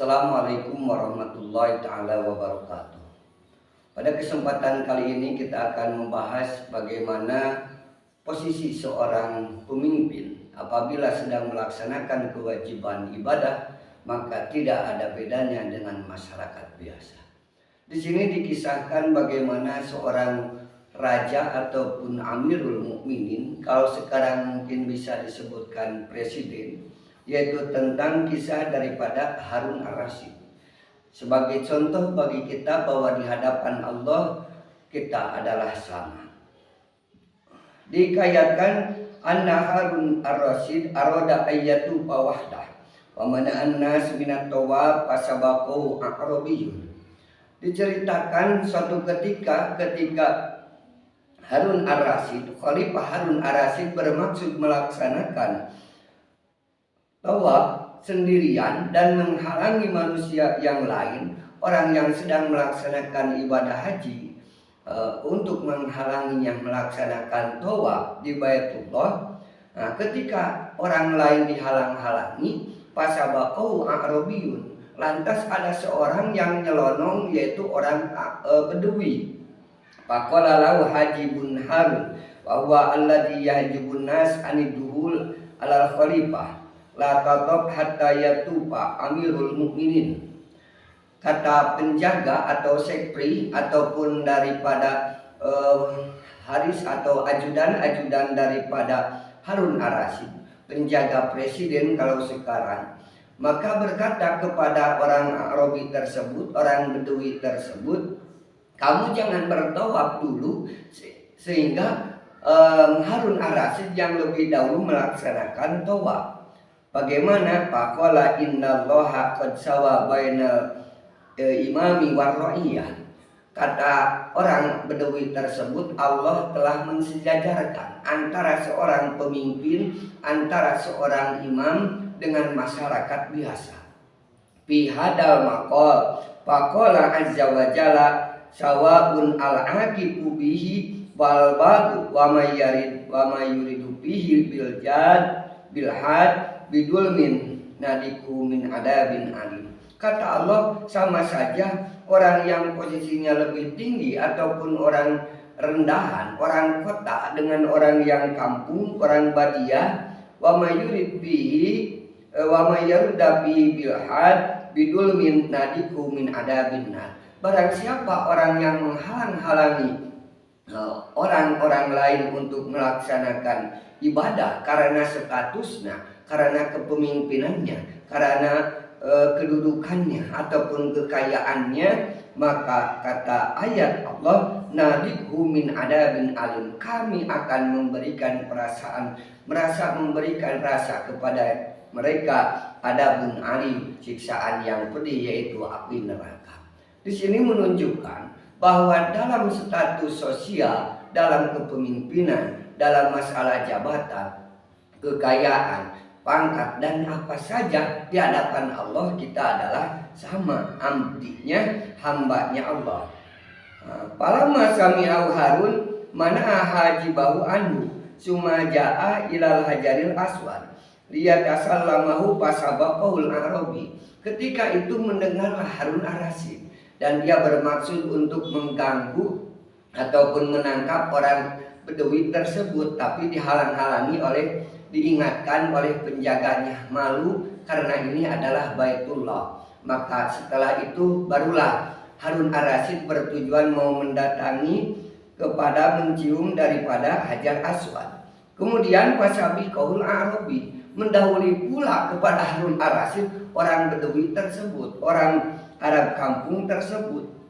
Assalamualaikum warahmatullahi taala wabarakatuh. Pada kesempatan kali ini kita akan membahas bagaimana posisi seorang pemimpin apabila sedang melaksanakan kewajiban ibadah, maka tidak ada bedanya dengan masyarakat biasa. Di sini dikisahkan bagaimana seorang raja ataupun Amirul Mukminin, kalau sekarang mungkin bisa disebutkan presiden, yaitu tentang kisah daripada Harun Ar-Rasyid. Sebagai contoh bagi kita bahwa di hadapan Allah kita adalah sama. Dikayatkan anna Harun Ar-Rasyid arada ayyatu wahdah wa mana'an nas minat tawab pasabaqu a'rabiyun. Diceritakan suatu ketika Harun Ar-Rasyid, Khalifah Harun Ar-Rasyid bermaksud melaksanakan tawaf sendirian dan menghalangi manusia yang lain, orang yang sedang melaksanakan ibadah haji, untuk menghalanginya melaksanakan tawaf di Baitullah. Nah, ketika orang lain dihalang-halangi, pasabaqau a'rabiyun, lantas ada seorang yang nyelonong, yaitu orang Bedui. Faqala lahu hajibun Harun wa huwa alladhi yahjibun nas aniduhul alal khalifah la tatab hatta yatufa Amirul Mukminin. Kata penjaga atau sekpri ataupun daripada haris atau ajudan daripada Harun Ar-Rasyid, penjaga presiden kalau sekarang, maka berkata kepada orang Arabi tersebut, orang Bedui tersebut, kamu jangan bertawaf dulu sehingga Harun Ar-Rasyid yang lebih dahulu melaksanakan tawaf. Bagaimana? Faqala innallaha qad sawa bainal imami war ra'iyah. Kata orang Bedui tersebut, Allah telah mensejajarkan antara seorang pemimpin, antara seorang imam dengan masyarakat biasa. Fi hadal maqal faqala azza wa jalla sawa'un al-aqibu bihi wal badu wa may yuridu bihi bil jad bil had bidulmin nadiku min adabin alim. Kata Allah, sama saja orang yang posisinya lebih tinggi ataupun orang rendahan, orang kota dengan orang yang kampung, orang badiah, wa may yurid bihi wa may yurda bihi bil had bidulmin nadiku min adabin nar. Barang siapa orang yang menghalang-halangi orang-orang lain untuk melaksanakan ibadah karena statusnya, karena kepemimpinannya, karena kedudukannya ataupun kekayaannya, maka kata ayat Allah, nadikhu min adabin alim, kami akan memberikan memberikan rasa kepada mereka adabun alim, siksaan yang pedih, yaitu api neraka. Di sini menunjukkan bahwa dalam status sosial, dalam kepemimpinan, dalam masalah jabatan, kekayaan, pangkat, dan apa saja di hadapan Allah kita adalah sama, abdinya, hambanya Allah. Palamma sami'au Harun mana hajibahu anhu summa ja'a ilal hajaril aswad liyatasallamahu pasabaqahul arabi. Ketika itu mendengarlah Harun Ar-Rasyid dan dia bermaksud untuk mengganggu ataupun menangkap orang Bedui tersebut, tapi dihalang-halangi diingatkan oleh penjaganya, malu karena ini adalah Baitullah. Maka setelah itu barulah Harun Ar-Rasyid bertujuan mau mendatangi kepada mencium daripada Hajar Aswad. Kemudian wasabi kaul Arabi, mendahului pula kepada Harun Ar-Rasyid orang Bedui tersebut, orang Arab kampung tersebut.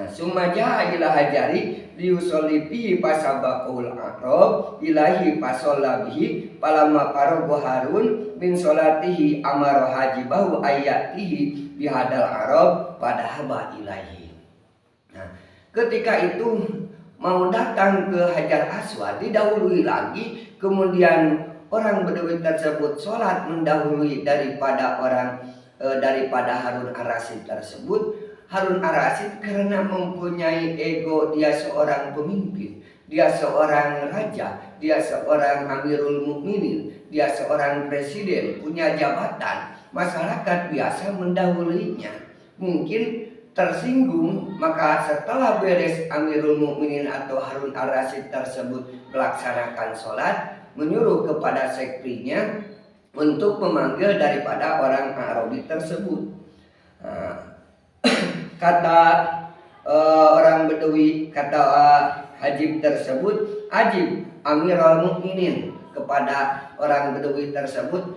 Summa ja'a ila hajari liusolli fi pasabaqul aqrab ilahi fasalla bihi palamma faragha Harun min salatihi amara hajibahu ayatihi bihadal arab padahaba ilahi. Ketika itu mau datang ke Hajar Aswad, didahului lagi, kemudian orang Bedui tersebut sholat mendahului daripada Harun Ar-Rasyid tersebut. Harun Ar-Rasyid karena mempunyai ego, dia seorang pemimpin, dia seorang raja, dia seorang Amirul Mukminin, dia seorang presiden, punya jabatan, masyarakat biasa mendahulinya. Mungkin tersinggung, maka setelah beres Amirul Mukminin atau Harun ar-Rasyid tersebut melaksanakan sholat, menyuruh kepada sekrinya untuk memanggil daripada orang Arabi tersebut. Kata orang Bedawi, kata Hajib tersebut, Ajib Amirul Mukminin, kepada orang Bedawi tersebut,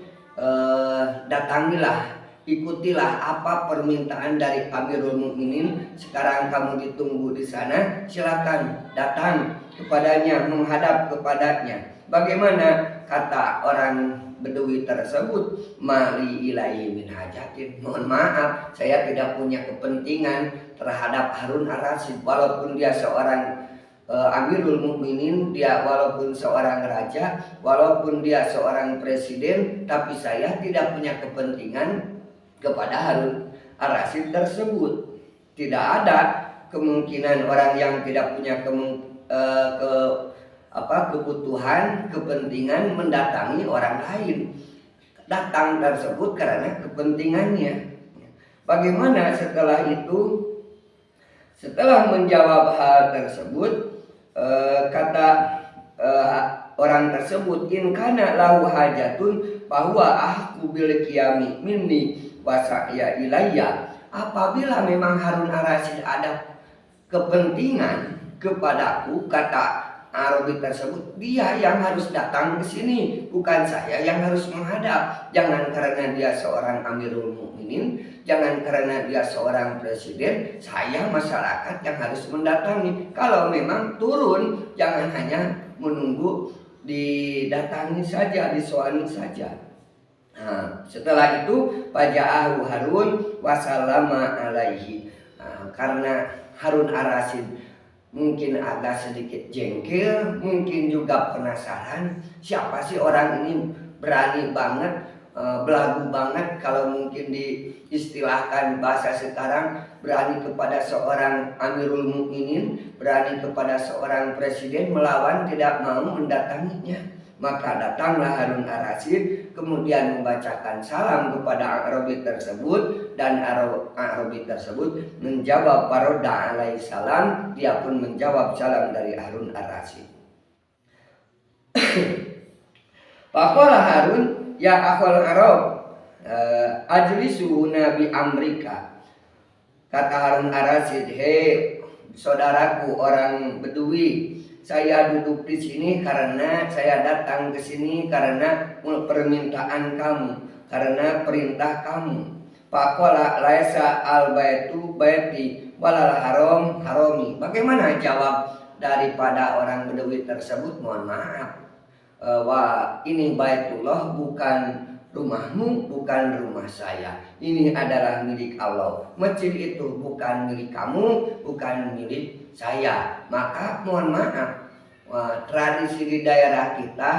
datangilah, ikutilah apa permintaan dari Amirul Mukminin. Sekarang kamu ditunggu di sana, silakan datang kepadanya, menghadap kepadanya. Bagaimana? Kata orang Bedawi tersebut, mali ilaihi min hajatin, mohon maaf, saya tidak punya kepentingan terhadap Harun ar-Rasyid, walaupun dia seorang Amirul Mukminin, dia walaupun seorang raja, walaupun dia seorang presiden, tapi saya tidak punya kepentingan kepada Harun ar-Rasyid tersebut. Tidak ada kemungkinan orang yang tidak punya kebutuhan, kepentingan mendatangi orang lain. Datang tersebut karena kepentingannya. Bagaimana setelah itu? Setelah menjawab hal tersebut, kata orang tersebut, in kana lahu hajatun bahwa ahku bil qiyami minni wa sa'ya ilayya. Apabila memang Harun ar-Rasyid ada kepentingan kepadaku, kata Arabi tersebut, dia yang harus datang ke sini, bukan saya yang harus menghadap. Jangan karena dia seorang Amirul Mukminin, jangan karena dia seorang presiden, saya masyarakat yang harus mendatangi. Kalau memang turun, jangan hanya menunggu didatangi saja, disoani saja. Nah, setelah itu Faja'ahu Harun wasallama alaihi. Karena Harun ar-Rasyid mungkin agak sedikit jengkel, mungkin juga penasaran, siapa sih orang ini berani banget, belagu banget, kalau mungkin diistilahkan bahasa sekarang, berani kepada seorang Amirul Mukminin, berani kepada seorang presiden, melawan, tidak mau mendatanginya. Maka datanglah Harun ar-Rasyid, kemudian membacakan salam kepada Arabi tersebut, dan Arabi tersebut menjawab Farodda alaihi salam, dia pun menjawab salam dari Harun ar-Rasyid. Faqala Harun, ya akhul Arab, ajlisu nabi Amrika. Kata Harun ar-Rasyid, hei saudaraku orang Bedui, saya duduk di sini karena saya datang ke sini karena permintaan kamu, karena perintah kamu. Faqala laisa al baitu baiti walal haram harami. Bagaimana jawab daripada orang Bedawi tersebut? Mohon maaf, wah, ini Baitullah bukan rumahmu, bukan rumah saya. Ini adalah milik Allah. Masjid itu bukan milik kamu, bukan milik saya. Maka mohon maaf, tradisi di daerah kita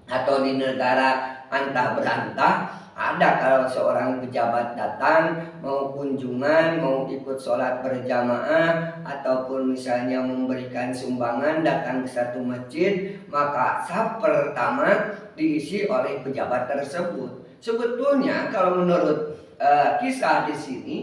atau di negara antah berantah, ada kalau seorang pejabat datang, mau kunjungan, mau ikut sholat berjamaah, ataupun misalnya memberikan sumbangan, datang ke satu masjid, maka saf pertama diisi oleh pejabat tersebut. Sebetulnya kalau menurut kisah di sini,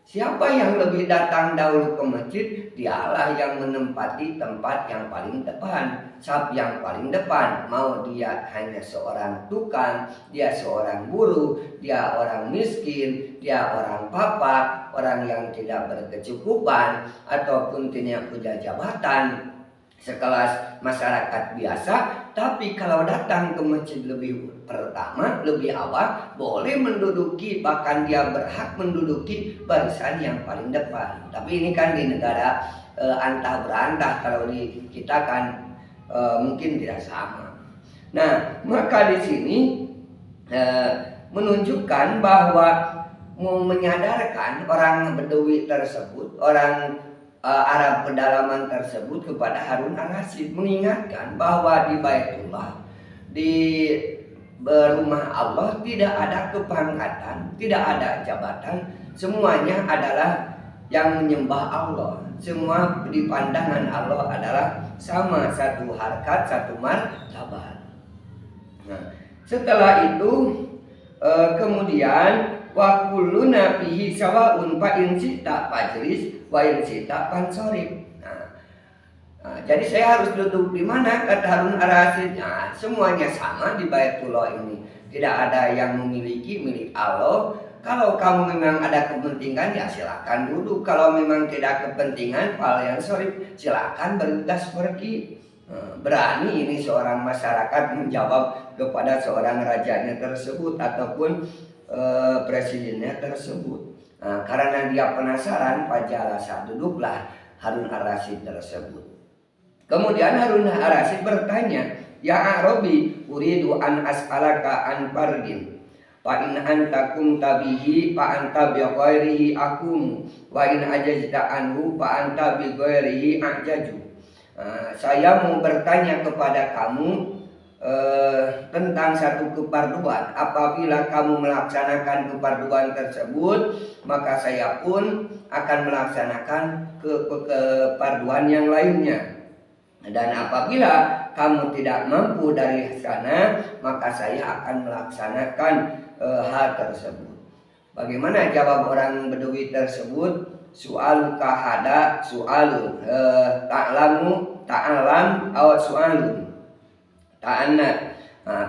siapa yang lebih datang dahulu ke masjid, dialah yang menempati tempat yang paling depan, saf yang paling depan. Mau dia hanya seorang tukang, dia seorang buruh, dia orang miskin, dia orang papa, orang yang tidak berkecukupan, ataupun tidak punya jabatan sekelas masyarakat biasa. Tapi kalau datang ke masjid lebih pertama, lebih awal, boleh menduduki, bahkan dia berhak menduduki barisan yang paling depan. Tapi ini kan di negara antah berantah, kalau di kita kan mungkin tidak sama. Nah, maka di sini menunjukkan bahwa mau menyadarkan orang Bedawi tersebut, orang Arab pedalaman tersebut kepada Harun ar-Rasyid, mengingatkan bahwa di Baitullah, di rumah Allah, tidak ada kepangkatan, tidak ada jabatan, semuanya adalah yang menyembah Allah. Semua di pandangan Allah adalah sama, satu harkat, satu martabat. Nah, setelah itu Kemudian wa kulluna fihi sawaun fa in sita fajlis wa in sita fansorib. Jadi saya harus duduk di mana, kata Harun Ar-Rasyid? Nah, semuanya sama di Baitullah ini. Tidak ada yang memiliki milik Allah. Kalau kamu memang ada kepentingan, ya silakan duduk. Kalau memang tidak kepentingan, yang sorry, silakan bergegas pergi. Berani ini seorang masyarakat menjawab kepada seorang rajanya tersebut ataupun presidennya tersebut. Karena dia penasaran, fajalasa, duduklah Harun Ar-Rasyid tersebut. Kemudian Harun Ar-Rasyid bertanya, ya Arabi, uridu an as'alaka an fardin. Fa in anta kunta bihi fa anta bi ghairihi akum wa in ajazta anhu fa anta bi ghairihi ajaju. Saya mau bertanya kepada kamu tentang satu keparduan. Apabila kamu melaksanakan keparduan tersebut, maka saya pun akan melaksanakan keparduan yang lainnya. Dan apabila kamu tidak mampu dari sana, maka saya akan melaksanakan hal tersebut. Bagaimana jawab orang Bedui tersebut? Su'aluka hada su'alun ta'alam aw su'alun ta'anna.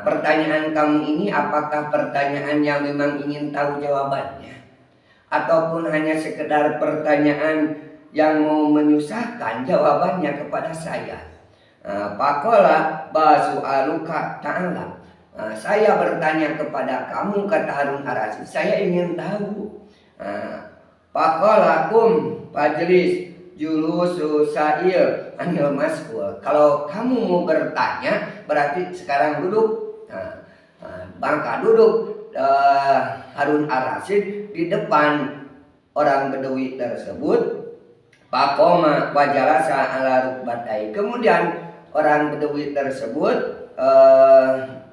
Pertanyaan kamu ini apakah pertanyaan yang memang ingin tahu jawabannya, ataupun hanya sekedar pertanyaan yang mau menyusahkan jawabannya kepada saya? Pakola basu aluka ta'ala. Saya bertanya kepada kamu, kata Harun Ar-Rasyid, saya ingin tahu. Pakola kum fajlis julusu sa'il anil mas'ul. Kalau kamu mau bertanya, berarti sekarang duduk. Maka duduk Harun Ar-Rasyid di depan orang Bedui tersebut. Pakoma wajalasa ala rukbatai. Kemudian orang Bedui tersebut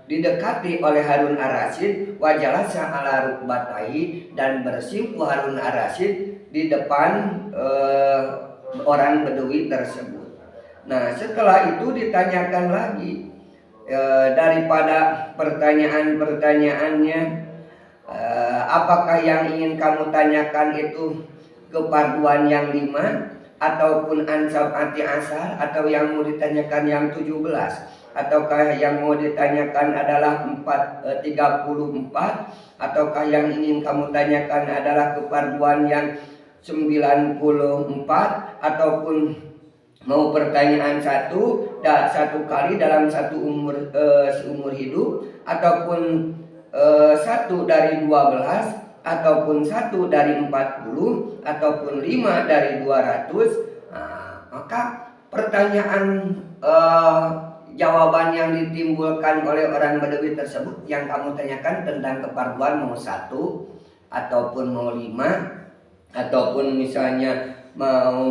didekati oleh Harun Ar-Rasyid, wajalasa ala rukbatai, dan bersimpuh Harun Ar-Rasyid di depan orang Bedui tersebut. Nah, setelah itu ditanyakan lagi daripada pertanyaan-pertanyaannya, apakah yang ingin kamu tanyakan itu keparduan yang 5 ataupun ansab anti asar, atau yang mau ditanyakan yang 17, ataukah yang mau ditanyakan adalah 34, ataukah yang ingin kamu tanyakan adalah keparduan yang 94, ataupun mau pertanyaan satu kali dalam seumur hidup, ataupun 1 dari 12, ataupun 1 dari 40, ataupun 5 dari 200. Maka pertanyaan jawaban yang ditimbulkan oleh orang Bedui tersebut, yang kamu tanyakan tentang keparduan mau 1 ataupun mau 5, ataupun misalnya mau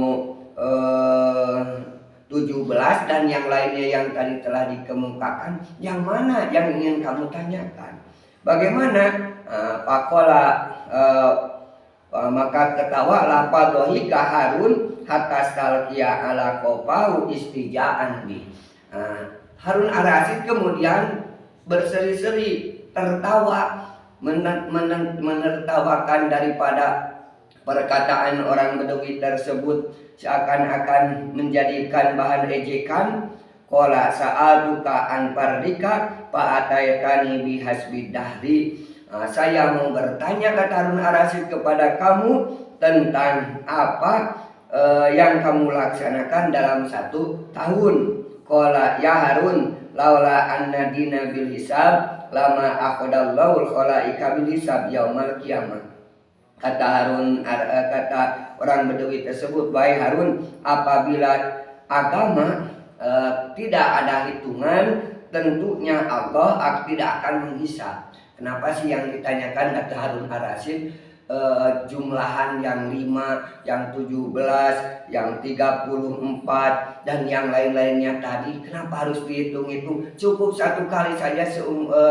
17 dan yang lainnya yang tadi telah dikemukakan, yang mana yang ingin kamu tanyakan? Bagaimana? Pakola maka ketawalah padohika Harun hatta stalkia ala kopau istijaan bi. Harun Ar-Rasyid kemudian berseri-seri tertawa, menertawakan daripada perkataan orang Bedui tersebut, seakan-akan menjadikan bahan ejekan. Qala sa'aluka an fardika fa ataytani bihasbid dahri. Saya mau bertanya, kata Harun Ar-Rasyid, kepada kamu tentang apa yang kamu laksanakan dalam 1 tahun. Qala ya Harun laula anna dina bil hisab lama akhadallahu khalaika bil hisab yaumal qiyamah. Kata orang Bedui tersebut, wahai Harun, apabila agama tidak ada hitungan, tentunya Allah tidak akan menghisab. Kenapa sih yang ditanyakan, kata Harun Ar-Rasyid, jumlahan yang 5, yang 17, yang 34, dan yang lain-lainnya tadi? Kenapa harus dihitung-hitung? Cukup 1 kali saja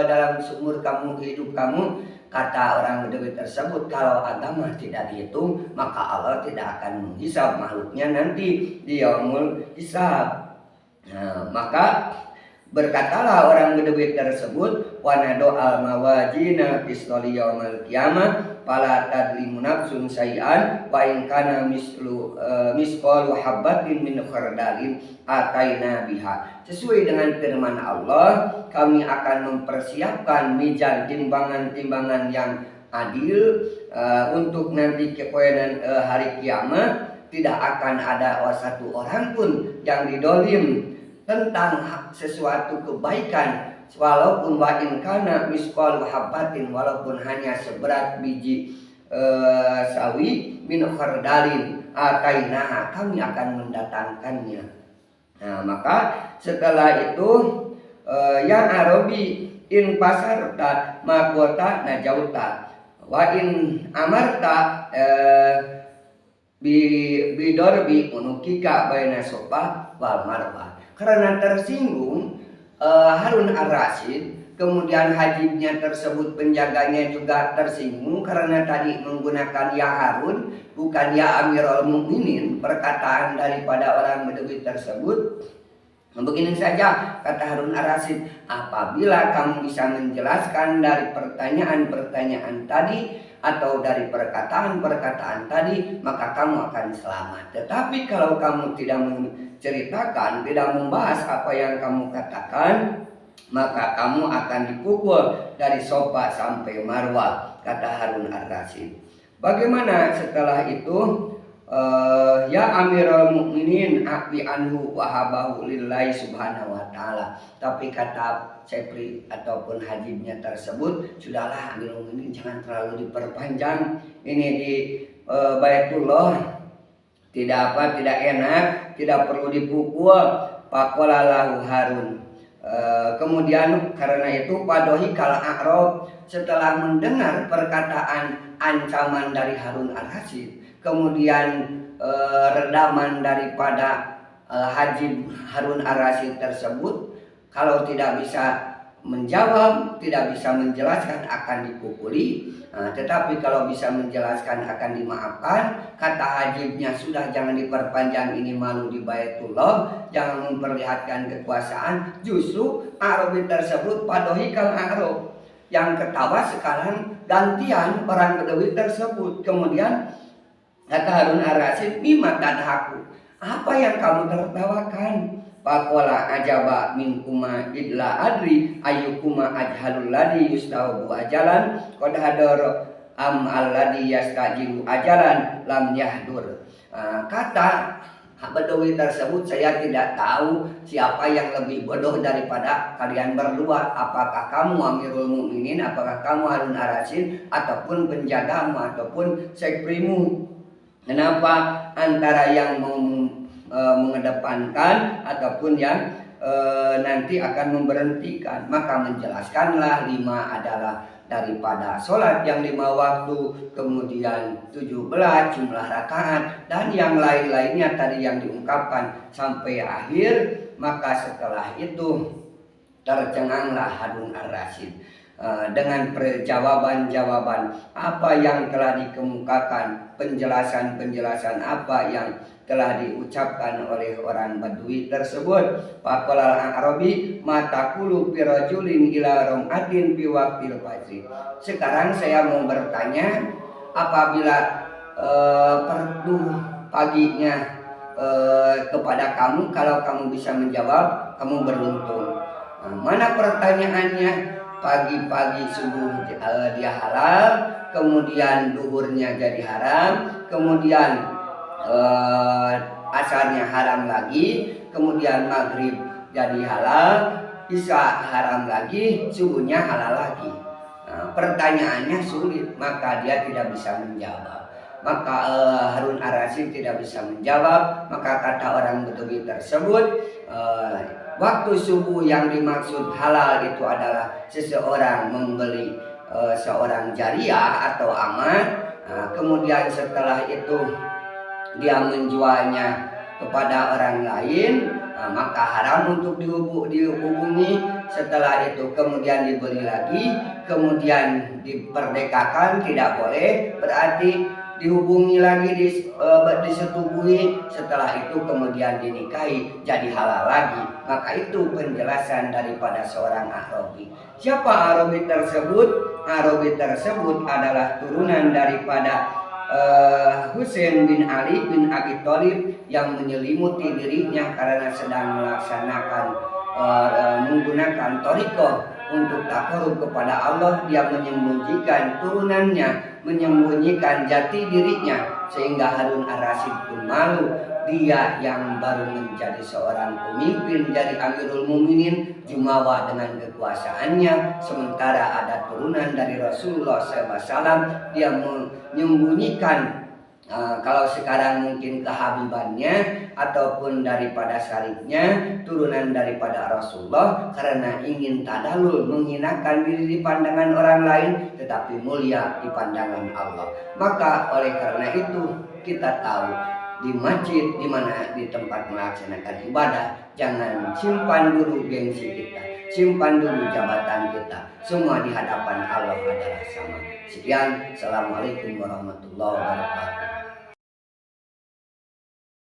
dalam seumur kamu, hidup kamu. Kata orang Bedui tersebut, kalau agama tidak dihitung, maka Allah tidak akan menghisab makhluknya nanti di yaumul hisab. Maka Berkatalah orang Bedouin tersebut, wa nado al mawajina pistoli yaumal qiyamah fala tadlimu nafsun syai'an wa in kana misqalu habbatin min khardalin ataina biha. Sesuai dengan firman Allah, kami akan mempersiapkan mizan timbangan-timbangan yang adil untuk nanti kepoenan hari kiamat. Tidak akan ada satu orang pun yang didolim tentang sesuatu kebaikan, walaupun wa in kana misqal habatin, walaupun hanya seberat biji sawi min khardalin atainaha, kami akan mendatangkannya. Nah, maka setelah itu ya Arabi in pasarta makota najauta wa in amarta bidorbi unukika baina sofa wal marwah. Karena tersinggung Harun ar-Rasyid, kemudian hajibnya tersebut penjaganya juga tersinggung karena tadi menggunakan ya Harun bukan ya Amirul Mukminin, perkataan daripada orang Bedouin tersebut. Begini saja kata Harun ar-Rasyid, apabila kamu bisa menjelaskan dari pertanyaan-pertanyaan tadi atau dari perkataan-perkataan tadi, maka kamu akan selamat. Tetapi kalau kamu tidak menceritakan, tidak membahas apa yang kamu katakan, maka kamu akan dipukul dari Sofa sampai Marwah, kata Harun ar-Rasyid. Bagaimana setelah itu? Ya Amirul Mukminin aqbi anhu wahabahu lillahi subhanahu wa ta'ala. Tapi kata Sepri ataupun hajibnya tersebut, sudahlah Amirul Mukminin, jangan terlalu diperpanjang. Ini di Baitullah tidak enak, tidak perlu dipukul. Faqala lahu Harun. Kemudian karena itu padohi kal a'rab, setelah mendengar perkataan ancaman dari Harun ar-Rasyid, kemudian redaman daripada Hajib Harun ar-Rasyid tersebut, kalau tidak bisa menjawab, tidak bisa menjelaskan akan dipukuli. Tetapi kalau bisa menjelaskan akan dimaafkan. Kata hajibnya, sudah jangan diperpanjang, ini malu di Baitullah, jangan memperlihatkan kekuasaan. Justru Arabi tersebut padohikal Arab, yang ketawa sekarang gantian orang Bedouin tersebut. Kemudian kata Harun ar-Rasyid, bima tadhaku, apa yang kamu tertawakan? Faqala ajaba minkuma idla adri ayyukuma ajhalul ladhi yustahabu ajalan qad hadar am alladhi yastajilu ajalan lam yahdur. Kata Bedouin tersebut, saya tidak tahu siapa yang lebih bodoh daripada kalian berdua. Apakah kamu Amirul Mukminin, apakah kamu Harun ar-Rasyid, ataupun penjagamu, ataupun sekprimu. Kenapa antara yang mengedepankan ataupun yang nanti akan memberhentikan? Maka menjelaskanlah 5 adalah daripada sholat yang 5 waktu, kemudian 17 jumlah rakaat, dan yang lain-lainnya tadi yang diungkapkan sampai akhir. Maka setelah itu tercenganglah Harun ar-Rasyid dengan jawaban-jawaban apa yang telah dikemukakan, penjelasan-penjelasan apa yang telah diucapkan oleh orang Badui tersebut. Faqala al-Arabi mataqulu fi rajulin ila ramatin fi waqtil fajr. Sekarang saya mau bertanya, apabila perdu paginya kepada kamu, kalau kamu bisa menjawab, kamu beruntung. Mana pertanyaannya? Pagi-pagi subuh dia halal, kemudian duhurnya jadi haram, kemudian asarnya haram lagi, kemudian maghrib jadi halal, isya haram lagi, subuhnya halal lagi. Pertanyaannya sulit, maka dia tidak bisa menjawab. Maka Harun ar-Rasyid tidak bisa menjawab. Maka kata orang Bedouin tersebut, waktu subuh yang dimaksud halal itu adalah seseorang membeli seorang jariyah atau amat, kemudian setelah itu dia menjualnya kepada orang lain, maka haram untuk dihubungi. Setelah itu kemudian dibeli lagi, kemudian diperdekakan, tidak boleh. Berarti dihubungi lagi, disetubuhi, setelah itu kemudian dinikahi, jadi halal lagi. Maka itu penjelasan daripada seorang Arabi. Siapa Arabi tersebut? Arabi tersebut adalah turunan daripada Husain bin Ali bin Abi Thalib yang menyelimuti dirinya karena sedang melaksanakan menggunakan thariqah untuk takarub kepada Allah. Dia menyembunyikan turunannya, menyembunyikan jati dirinya, sehingga Harun ar-Rasyid pun malu. Dia yang baru menjadi seorang pemimpin, jadi Amirul Mukminin, jumawa dengan kekuasaannya, sementara ada turunan dari Rasulullah SAW. Dia menyembunyikan kalau sekarang mungkin kehabibannya ataupun daripada syarifnya, turunan daripada Rasulullah, karena ingin tadalul, menghinakan diri di pandangan orang lain, tetapi mulia di pandangan Allah. Maka oleh karena itu kita tahu di masjid, di mana di tempat melaksanakan ibadah, jangan simpan dulu gengsi kita, simpan dulu jabatan kita. Semua di hadapan Allah adalah sama. Sekian, assalamualaikum warahmatullahi wabarakatuh.